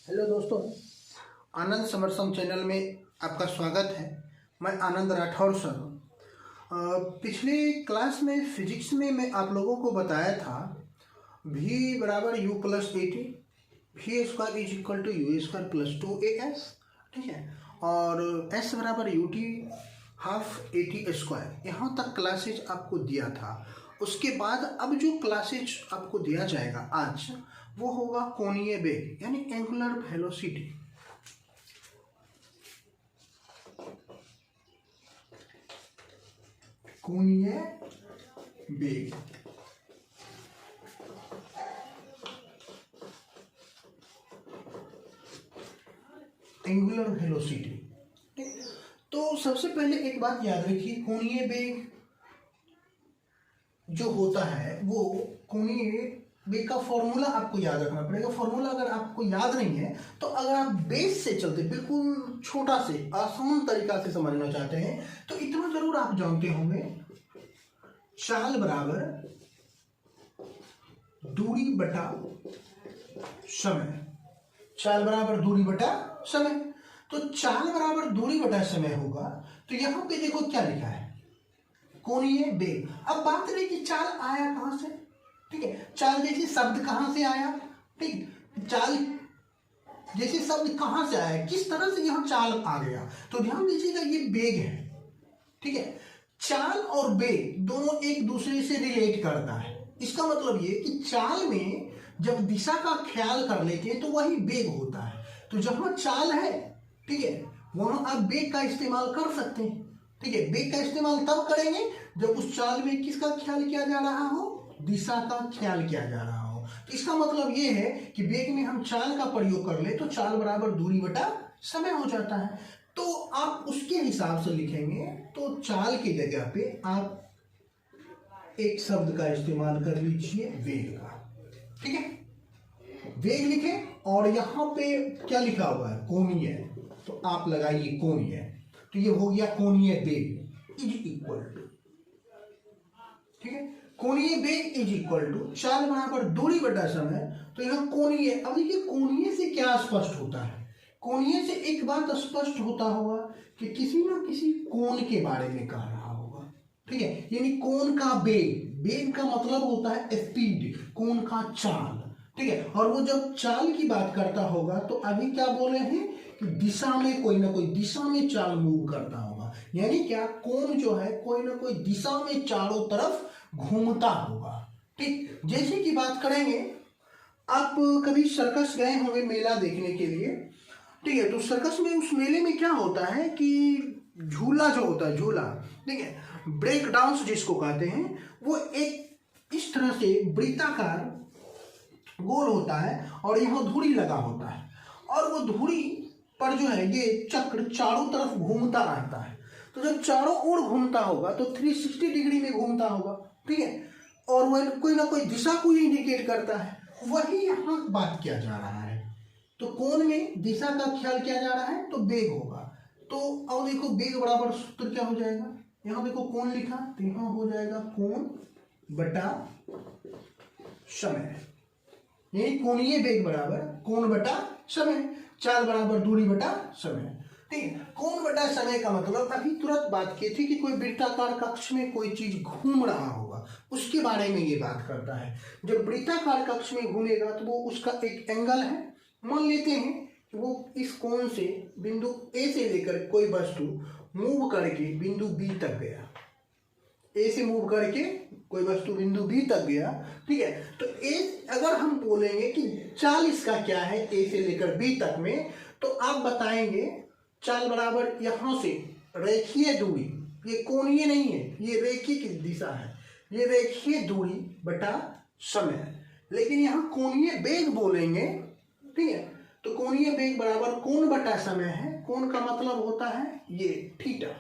Hello दोस्तों, आनंद समरसम channel में आपका स्वागत है। मैं आनंद राठौर सर हूँ। पिछली क्लास में फिजिक्स में मैं आप लोगों को बताया था v बराबर u plus a t, v square is equal to u square plus 2as, ठीक है। और s बराबर u t half a t square. यहाँ तक क्लासेज आपको दिया था। उसके बाद अब जो क्लासेज आपको दिया जाएगा आज, वो होगा कोणीय वेग यानी एंगुलर वेलोसिटी। कोणीय वेग, एंगुलर वेलोसिटी। तो सबसे पहले एक बात याद रखिए, कोणीय वेग जो होता है वो कोणीय वेग का फॉर्मूला आपको याद रखना पड़ेगा। फॉर्मूला अगर आपको याद नहीं है तो अगर आप बेस से चलते, बिल्कुल छोटा से आसान तरीका से समझना चाहते हैं तो इतना जरूर आप जानते होंगे, चाल बराबर दूरी बटा समय। चाल बराबर दूरी बटा समय। तो चाल बराबर दूरी बटा समय होगा। तो यहां पे देखो क्या लिखा है, कोणीय वेग। अब बात रही कि चाल आया कहां से, ठीक है। चाल जैसे शब्द कहां से आया, ठीक। चाल जैसे शब्द कहां से आया, किस तरह से यहां चाल आ गया, तो ध्यान दीजिएगा ये वेग है, ठीक है। चाल और वेग दोनों एक दूसरे से रिलेट करता है। इसका मतलब ये कि चाल में जब दिशा का ख्याल कर लेते हैं तो वही वेग होता है। तो जहां चाल है, ठीक है, वहां आप वेग का इस्तेमाल कर सकते हैं, ठीक है। वेग का इस्तेमाल तब करेंगे जब उस चाल में किसका ख्याल किया जा रहा हो, दिशा का ख्याल किया जा रहा हो। तो इसका मतलब ये है कि वेग में हम चाल का प्रयोग कर ले तो चाल बराबर दूरी बटा समय हो जाता है। तो आप उसके हिसाब से लिखेंगे तो चाल की जगह पे आप एक शब्द का इस्तेमाल कर लीजिए, वेग का, ठीक है। वेग लिखे और यहां पे क्या लिखा हुआ है, कोणीय, तो आप लगाइए कोणीय। तो ये हो गया कोणीय वेग इज इक्वल टू, ठीक है, कोणीय वेग इज इक्वल टू चाल बराबर दूरी बटा समय। तो यहां कोणीय, अब देखिए कोणीय से क्या स्पष्ट होता है, कोणीय से एक बात स्पष्ट होता होगा कि किसी ना किसी कोण के बारे में कह रहा होगा, ठीक है। यानी कोण का वेग, वेग का मतलब होता है स्पीड, कोण का चाल, ठीक है। और वो जब चाल की बात करता होगा तो अभी क्या बोले हैं कि दिशा में, कोई ना कोई दिशा में चाल मूव करता होगा। यानी क्या, कोण जो है कोई ना कोई दिशा में चारों तरफ घूमता होगा, ठीक। जैसे कि बात करेंगे, आप कभी सर्कस गए होंगे मेला देखने के लिए, ठीक है। तो सर्कस में, उस मेले में क्या होता है कि झूला जो होता है, झूला, ठीक है, ब्रेक डांस जिसको कहते हैं, वो एक इस तरह से वृत्ताकार गोल होता है और यहाँ धुरी लगा होता है और वो धुरी पर जो है ये चक्र चारों तरफ घूमता रहता है। तो जब चारों ओर घूमता होगा तो 360 डिग्री में घूमता होगा, ठीक है। और वह कोई ना कोई दिशा को इंडिकेट करता है, वही यहाँ बात किया जा रहा है। तो कोण में दिशा का ख्याल किया जा रहा है तो वेग होगा। तो अब देखो वेग बराबर सूत्र क्या हो जाएगा, यहाँ देखो कोण लिखा तो यहाँ हो जाएगा कोण बटा समय। यही कोणीय वेग बराबर कोण बटा समय, चाल बराबर दूरी बटा समय, ठीक है। कोण बटा समय का मतलब अभी तुरंत बात की थी कि कोई वृत्ताकार कक्ष में कोई चीज घूम रहा होगा, उसके बारे में ये बात करता है। जब वृत्ताकार कक्ष में घूमेगा तो वो उसका एक एंगल है। मान लेते हैं कि वो इस कोण से बिंदु ए से लेकर कोई वस्तु मूव करके बिंदु बी तक गया, ए से मूव करके कोई वस्तु बिंदु बी तक गया, ठीक है। तो ए, अगर हम बोलेंगे कि चाल इसका क्या है ए से लेकर बी तक में, तो आप बताएंगे चाल बराबर यहां से रेखीय दूरी, ये कोणीय नहीं है, ये रेखीय की दिशा है, ये रेखीय दूरी बटा समय। लेकिन यहाँ कोणीय वेग बोलेंगे, ठीक है, तो कोणीय वेग बराबर कोण बटा समय है। कोण का मतलब होता है ये थीटा,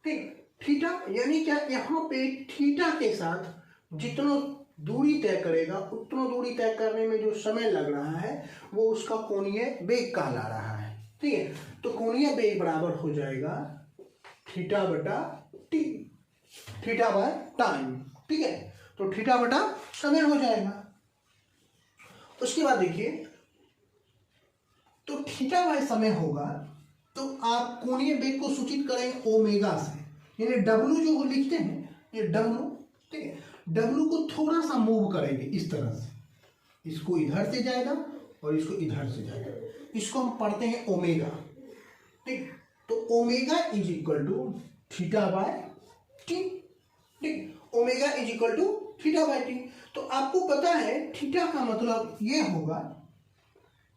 ठीक। थीटा यानी क्या, यहाँ पे थीटा के साथ जितना दूरी तय करेगा उतना दूरी तय करने में जो समय लग रहा है वो उसका कोणीय वेग कहला रहा है, ठीक है। तो कोणीय वेग बराबर हो जाएगा थीटा बटा टी, थीटा बाय टाइम, ठीक है। तो थीटा बटा समय हो जाएगा। उसके बाद देखिए तो थीटा बाय समय होगा, तो आप कोणीय वेग को सूचित करेंगे ओमेगा से, यानी डब्लू जो लिखते हैं ये डब्लू, ठीक है, डब्लू को थोड़ा सा मूव करेंगे इस तरह से, इसको इधर से जाएगा और इसको इधर से जाएगा, इसको हम पढ़ते हैं ओमेगा, ठीक। तो omega is equal to theta by t, ठीक, omega is equal to theta by t. तो आपको पता है थीटा का मतलब ये होगा,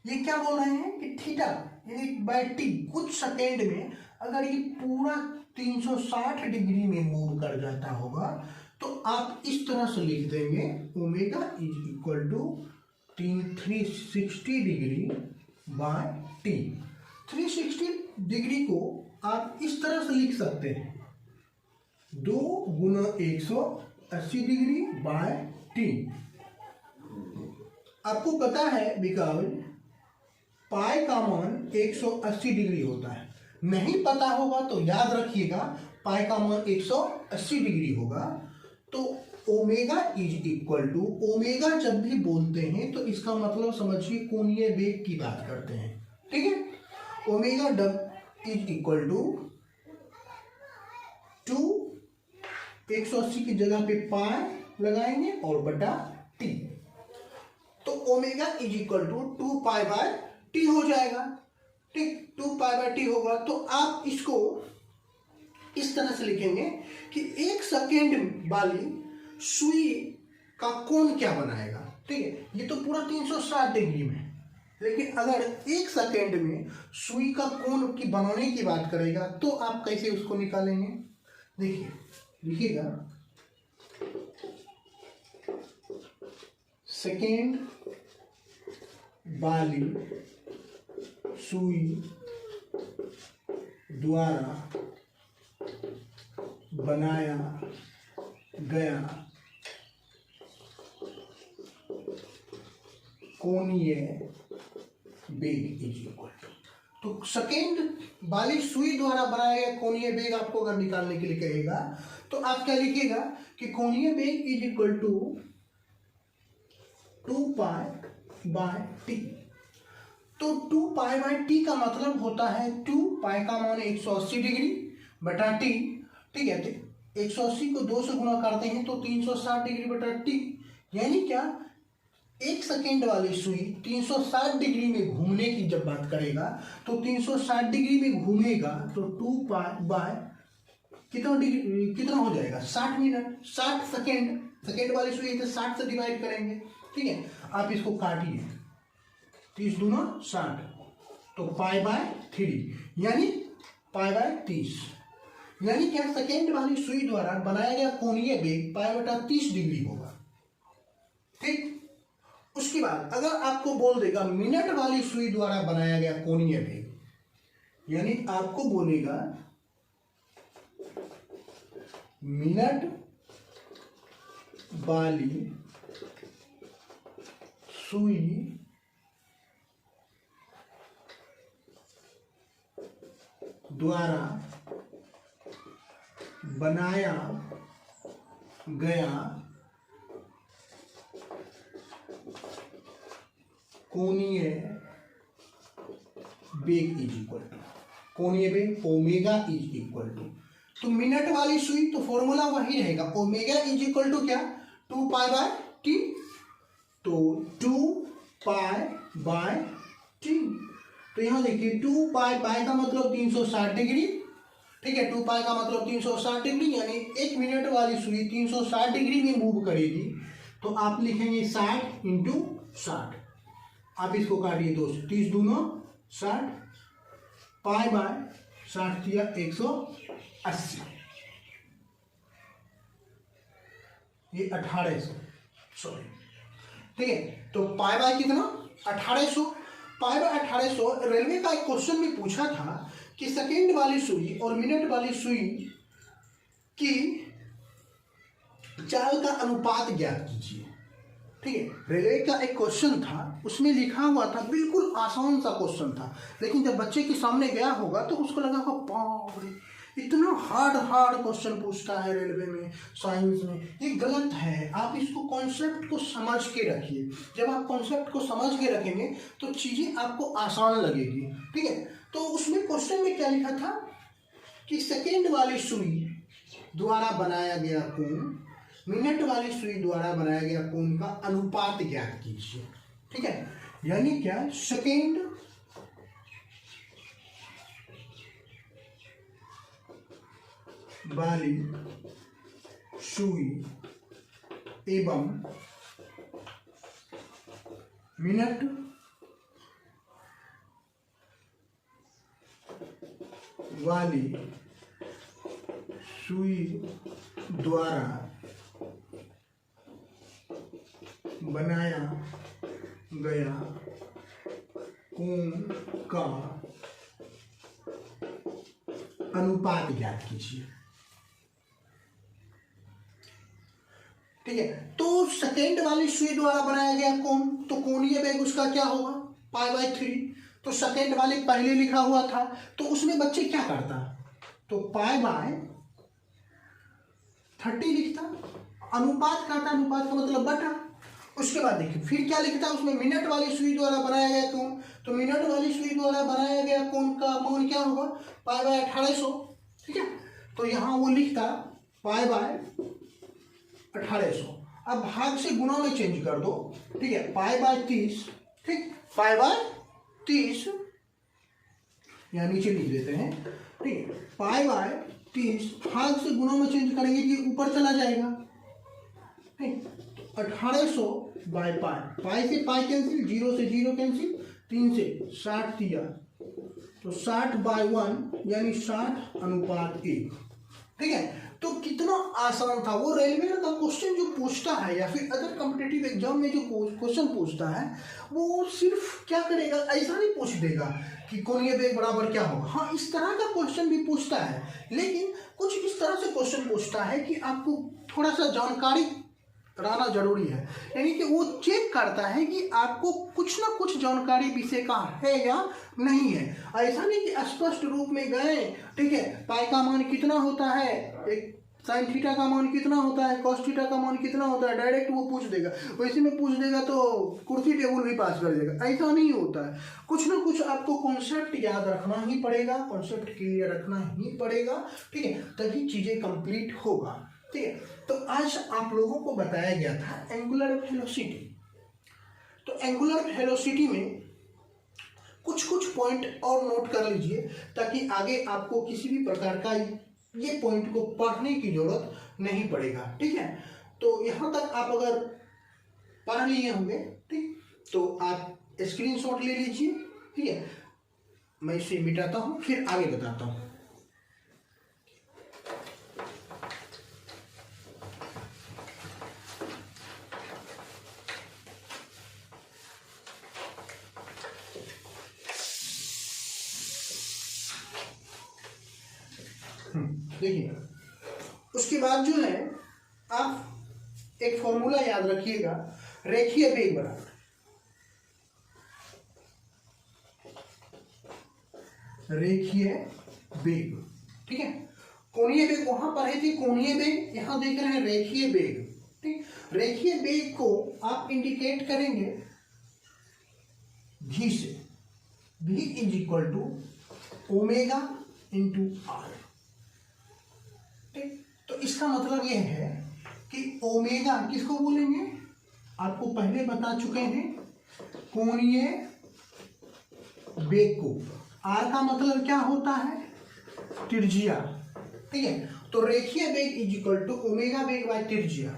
ये क्या बोल रहे हैं कि थीटा यानी बाय टी, कुछ सेकेंड में अगर ये पूरा 360 डिग्री में मूव कर जाता होगा तो आप इस तरह से लिख देंगे omega is equal to 360 degree by t. 360 degree को आप इस तरह से लिख सकते हैं 2 गुना 180 डिग्री बाय टी। आपको पता है बिकॉज पाई का मान 180 डिग्री होता है, नहीं पता होगा तो याद रखिएगा पाई का मान 180 डिग्री होगा। तो omega is equal to, omega जब भी बोलते हैं तो इसका मतलब समझिए कोणीय वेग की बात करते हैं, ठीक है। ओमेगा डब इज इक्वल टू 180 की जगह पे पाई लगाएंगे और बटा टी, तो omega is equal to 2 pi by t हो जाएगा, ठीक, 2 पाई बाय टी होगा। तो आप इसको इस तरह से लिखेंगे कि 1 सेकेंड वाली सुई का कोण क्या बनाएगा, ठीक है, ये तो पूरा 360 डिग्री में, लेकिन अगर 1 सेकेंड में सुई का कोण की बनाने की बात करेगा तो आप कैसे उसको निकालेंगे, देखिए लिखिएगा सेकेंड वाली सुई द्वारा बनाया गया कोणीय वेग इज इक्वल टू, तो सेकेंड वाली सुई द्वारा बनाया गया कोणीय वेग आपको अगर निकालने के लिए कहेगा तो आप क्या लिखिएगा कि कोणीय वेग is equal to 2 pi by t. तो 2 पाई बाय टी का मतलब होता है 2 पाई का मान 180 डिग्री बटा टी, ठीक है, तो 180 को 2 से गुणा करते हैं तो 360 डिग्री बटा टी, यानी क्या 1 सेकेंड वाली सुई 360 डिग्री में घूमने की जब बात करेगा तो 360 डिग्री में घूमेगा तो 2 पाई बाय कितना डिग्री, कितना हो जाएगा 60 मिनट, 60 सेकेंड, सेकेंड वाली सुई तो 60 से डिवाइड करेंगे, ठीक है। आप इसको काटिए 30 दूना 60, तो पाई बाय 3 यानी पाई बाय 30, यानी क्या सेकेंड वाली सुई द्वारा बनाया गया कोणीय वेग पाई बटा 30 डिग्री होगा, ठीक। उसके बाद अगर आपको बोल देगा मिनट वाली सुई द्वारा बनाया गया कोणीय वेग, यानी आपको बोलेगा मिनट वाली सुई द्वारा बनाया गया कोणीय वेग इज इक्वल टू, कोणीय वेग ओमेगा इज इक्वल टू, तो मिनट वाली सुई तो फॉर्मूला वही रहेगा ओमेगा इज इक्वल टू क्या 2 पाई बाय टी, तो 2 पाई बाय टी, तो यहां देखिए 2 पाई का मतलब 360 डिग्री, ठीक है, 2 पाई का मतलब 360 डिग्री, यानी 1 मिनट वाली सुई 360 डिग्री में मूव करेगी, तो आप लिखेंगे 60 इंटू 60, आप इसको काटिए दोस्तों 30 दूना 60, पाई बाय 60 दिया 180, ये 1800, सॉरी, ठीक है, तो पाई बाय कितना 1800, पाई बाय 1800। रेलवे का एक क्वेश्चन भी पूछा था कि सेकेंड वाली सुई और मिनट वाली सुई की चाल का अनुपात ज्ञात कीजिए, ठीक है, रेलवे का एक क्वेश्चन था, उसमें लिखा हुआ था, बिल्कुल आसान सा क्वेश्चन था, लेकिन जब बच्चे के सामने गया होगा तो उसको लगा होगा बाप रे इतना हार्ड हार्ड क्वेश्चन पूछता है रेलवे में, साइंस में, ये गलत है। आप इसको कॉन्सेप्ट को समझ के रखिए। जब आप कॉन्सेप्ट को समझ के रखेंगे तो चीज़ें आपको आसान लगेगी, ठीक है। तो उसमें क्वेश्चन में क्या लिखा था कि सेकेंड वाली सुई द्वारा बनाया गया कोण मिनट वाली सुई द्वारा बनाया गया कोण का अनुपात ज्ञात कीजिए, ठीक है। यानी क्या, सेकेंड वाली सुई एवं मिनट वाली सुई द्वारा बनाया गया कोण का अनुपात ज्ञात कीजिए, ठीक है। तो सेकेंड वाली सुई द्वारा बनाया गया कोण, तो कोणीय वेग उसका क्या होगा, π/3। तो सेकेंड वाले पहले लिखा हुआ था, तो उसमें बच्चे क्या करता, तो π/30 लिखता, अनुपात का था, अनुपात का मतलब बटा। उसके बाद देखिए फिर क्या लिखता, उसमें मिनट वाली सुई द्वारा बनाया गया कोण, तो मिनट वाली सुई द्वारा बनाया गया कोण का मान क्या होगा, π/1800, ठीक है। तो यहाँ वो लिखता π/1800। अब भाग से गुणा में चेंज कर दो, ठीक है, π/30, ठीक, π/30 यहाँ नीचे लिख देते हैं, ठीक है। π/30 भाग से गुणा में चेंज करेंगे कि ऊपर चला जाएगा, ठीक। 1800/π, पाई से पाई कैंसिल, 0 से 0 कैंसिल, 3 से 60 दिया, तो 60/1 यानी 60:1, ठीक है। तो कितना आसान था। वो रेलवे का क्वेश्चन जो पूछता है या फिर अदर कॉम्पिटिटिव एग्जाम में जो क्वेश्चन पूछता है, वो सिर्फ क्या करेगा, ऐसा नहीं पूछ देगा कि कोणीय वेग बराबर क्या होगा। हाँ, इस तरह का क्वेश्चन भी पूछता है, लेकिन कुछ इस तरह से क्वेश्चन पूछता है कि आपको थोड़ा सा जानकारी रहना जरूरी है। यानी कि वो चेक करता है कि आपको कुछ ना कुछ जानकारी विषय का है या नहीं है। ऐसा नहीं कि स्पष्ट रूप में गए, ठीक है, पाई का मान कितना होता है, एक साइन थीटा का मान कितना होता है, कॉस थीटा का मान कितना होता है, डायरेक्ट वो पूछ देगा। वैसे में पूछ देगा तो कुर्सी टेबल भी पास कर देगा, ऐसा नहीं होता है। कुछ ना कुछ आपको कॉन्सेप्ट याद रखना ही पड़ेगा, कॉन्सेप्ट क्लियर रखना ही पड़ेगा, ठीक है, तभी चीजें कंप्लीट होगा, ठीक है। तो आज आप लोगों को बताया गया था एंगुलर वेलोसिटी। तो एंगुलर वेलोसिटी में कुछ कुछ पॉइंट और नोट कर लीजिए, ताकि आगे आपको किसी भी प्रकार का ये पॉइंट को पढ़ने की जरूरत नहीं पड़ेगा, ठीक है। तो यहाँ तक आप अगर पढ़ लिए होंगे, ठीक, तो आप स्क्रीनशॉट ले लीजिए, ठीक है। मैं इसे मिटाता हूँ, फिर आगे बताता हूँ। देखिए, उसके बाद जो है आप एक फॉर्मूला याद रखिएगा, रेखीय वेग बराबर रेखीय वेग, ठीक है। कोणीय वेग वहां पर है थी, कोणीय वेग यहां देख रहे हैं रेखीय वेग, ठीक। रेखीय वेग को आप इंडिकेट करेंगे v से, v = ओमेगा × r, ठीक। तो इसका मतलब यह है कि ओमेगा किसको बोलेंगे, आपको पहले बता चुके हैं, कोणीय वेग को। आर का मतलब क्या होता है, त्रिज्या, ठीक है। तो रेखीय वेग = ओमेगा वेग बाय त्रिज्या।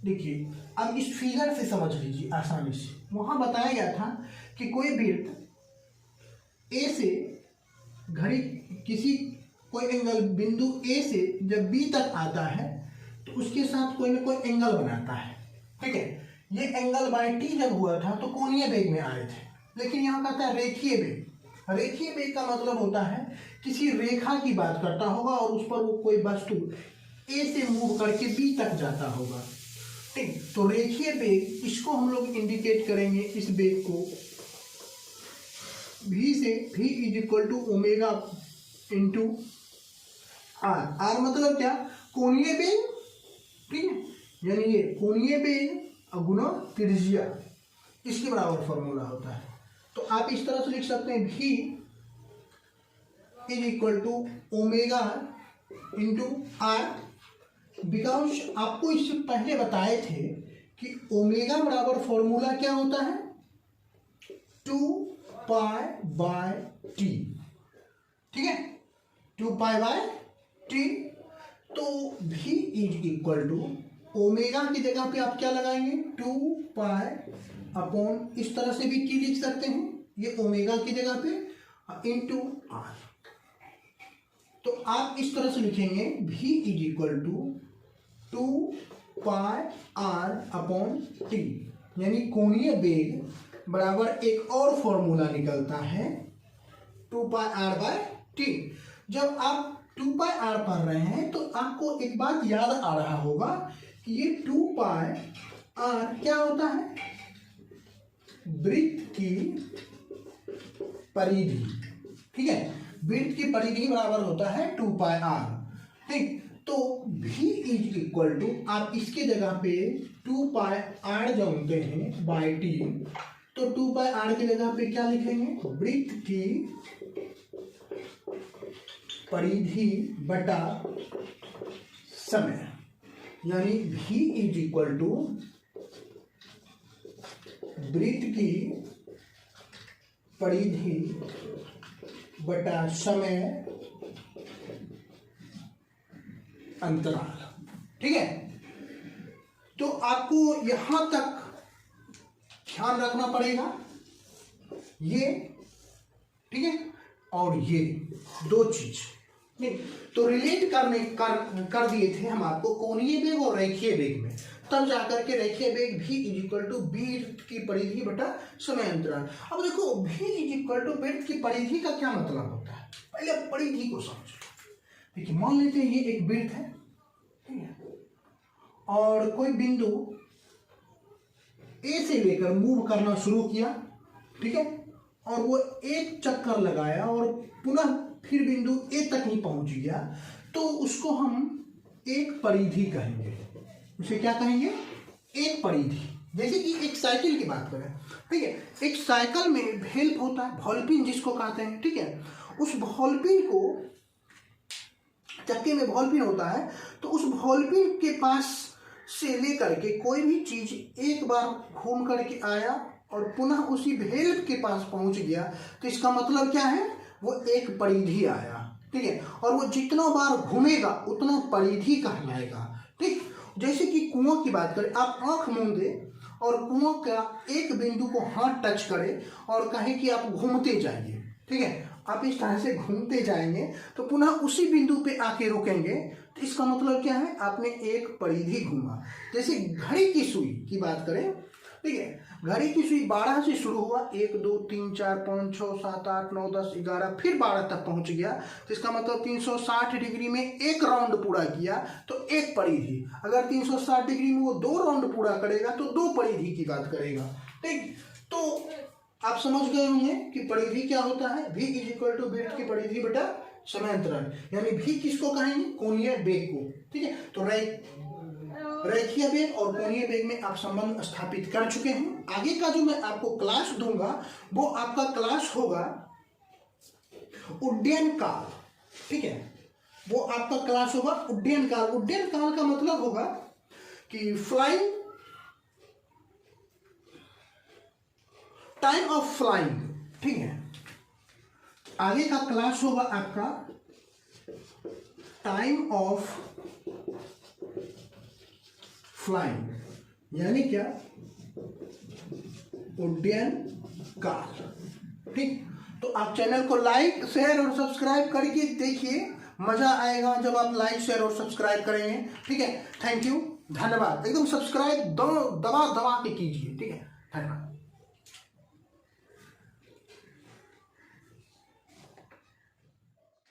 देखिए, अब इस फिगर से समझ लीजिए आसानी से। वहां बताया गया था कि कोई वृत्त ए से घड़ी किसी कोई एंगल बिंदु ए से जब बी तक आता है तो उसके साथ कोई ना कोई एंगल बनाता है, ठीक है। ये एंगल /t जब हुआ था तो कोणीय वेग में आए थे, लेकिन यहाँ कहता है रेखीय वेग। रेखीय वेग का मतलब होता है किसी रेखा की बात करता होगा और उस पर वो कोई वस्तु ए से मूव करके बी तक जाता होगा, ठीक। तो रेखीय वेग, इसको हम लोग इंडिकेट करेंगे, इस वेग को v से, v = ओमेगा × आर। आर मतलब क्या, कोणीय वेग, ठीक है, यानी ये कोणीय वेग गुना त्रिज्या, इसके बराबर फॉर्मूला होता है। तो आप इस तरह से लिख सकते हैं v is equal to omega into r, because आपको इससे पहले बताए थे कि ओमेगा बराबर फॉर्मूला क्या होता है, 2π/t, ठीक है, 2π/t। तो v is equal to omega की जगह पे आप क्या लगाएंगे, 2π/, इस तरह से भी t लिख सकते हैं, ये ओमेगा की जगह पे, इंटू आर। तो आप इस तरह से लिखेंगे v is equal to 2πr/t, यानी कोणीय वेग बराबर एक और फॉर्मूला निकलता है 2πr/t। जब आप 2πr पढ़ रहे हैं तो आपको एक बात याद आ रहा होगा कि ये 2πr क्या होता है, वृत्त की परिधि, ठीक है, वृत्त की परिधि बराबर होता है 2πr, ठीक। तो v इज इक्वल टू, आप इसके जगह पे 2πr जानते हैं बाई t, तो 2πr की जगह पे क्या लिखेंगे, वृत्त की परिधि बटा समय, यानी v इज इक्वल टू वृत्त की परिधि बटा समय अंतराल, ठीक है। तो आपको यहां तक ध्यान रखना पड़ेगा, ये, ठीक है, और ये दो चीज, नहीं तो रिलेट कर दिए थे हम आपको कोणीय वेग और रेखीय वेग में, तब जाकर के रेखीय वेग v इज इक्वल टू वृत्त की परिधि बटा समय अंतराल। अब देखो v इज इक्वल टू वृत्त की परिधि का क्या मतलब होता है, पहले परिधि को समझो। देखिए मान लेते हैं ये एक वृत्त है, ठीक है, और कोई बिंदु ए से लेकर मूव करना शुरू किया, ठीक है, और वो एक चक्कर लगाया और पुनः फिर बिंदु ए तक ही पहुंच गया, तो उसको हम एक परिधि कहेंगे। उसे क्या कहेंगे, एक परिधि। जैसे कि एक साइकिल की बात करें, ठीक है, एक साइकिल में भेल्प होता है, बॉलपिन जिसको कहते हैं, ठीक है, उस बॉलपिन को, चक्के में बॉलपिन होता है, तो उस बॉलपिन के पास से लेकर के कोई भी चीज एक बार घूम करके आया और पुनः उसी भेल्प के पास पहुंच गया, तो इसका मतलब क्या है, वो एक परिधि आया, ठीक है, और वो जितना बार घूमेगा उतना परिधि कहलाएगा, ठीक। जैसे कि कुआं की बात करें, आप आंख मूंदे और कुआं का एक बिंदु को हाथ टच करें और कहें कि आप घूमते जाइए, ठीक है, आप इस तरह से घूमते जाएंगे तो पुनः उसी बिंदु पे आके रुकेंगे, तो इसका मतलब क्या है, आपने एक परिधि घूमा। जैसे घड़ी की सुई की बात करें, ठीक है, घड़ी की सुई 12 से शुरू हुआ, 1 2 3 4 5 6 7 8 9 10 11, फिर 12 तक पहुंच गया, तो इसका मतलब 360 डिग्री में एक राउंड पूरा किया तो एक परिधि। अगर 360 डिग्री में वो 2 राउंड पूरा करेगा तो 2 परिधि की बात करेगा, ठीक। तो आप समझ गए होंगे कि परिधि क्या होता है, v इज इक्वल टू वृत्त की परिधि बटा समय अंतराल, यानी v किसको कहेंगे, कोणीय वेग को, ठीक है। तो रेखीय वेग और कोणीय वेग में आप संबंध स्थापित कर चुके हैं। आगे का जो मैं आपको क्लास दूंगा वो आपका क्लास होगा उड्डयन काल, ठीक है, वो आपका क्लास होगा उड्डयन काल। उड्डयन काल का मतलब होगा कि फ्लाइंग, टाइम ऑफ फ्लाइंग, ठीक है। आगे का क्लास होगा आपका टाइम ऑफ फ्लाइंग, यानी क्या, उड्डयन काल, ठीक। तो आप चैनल को लाइक शेयर और सब्सक्राइब करके देखिए, मजा आएगा जब आप लाइक शेयर और सब्सक्राइब करेंगे, ठीक है। थैंक यू, धन्यवाद। एकदम सब्सक्राइब दबा दबा के कीजिए, ठीक है, धन्यवाद।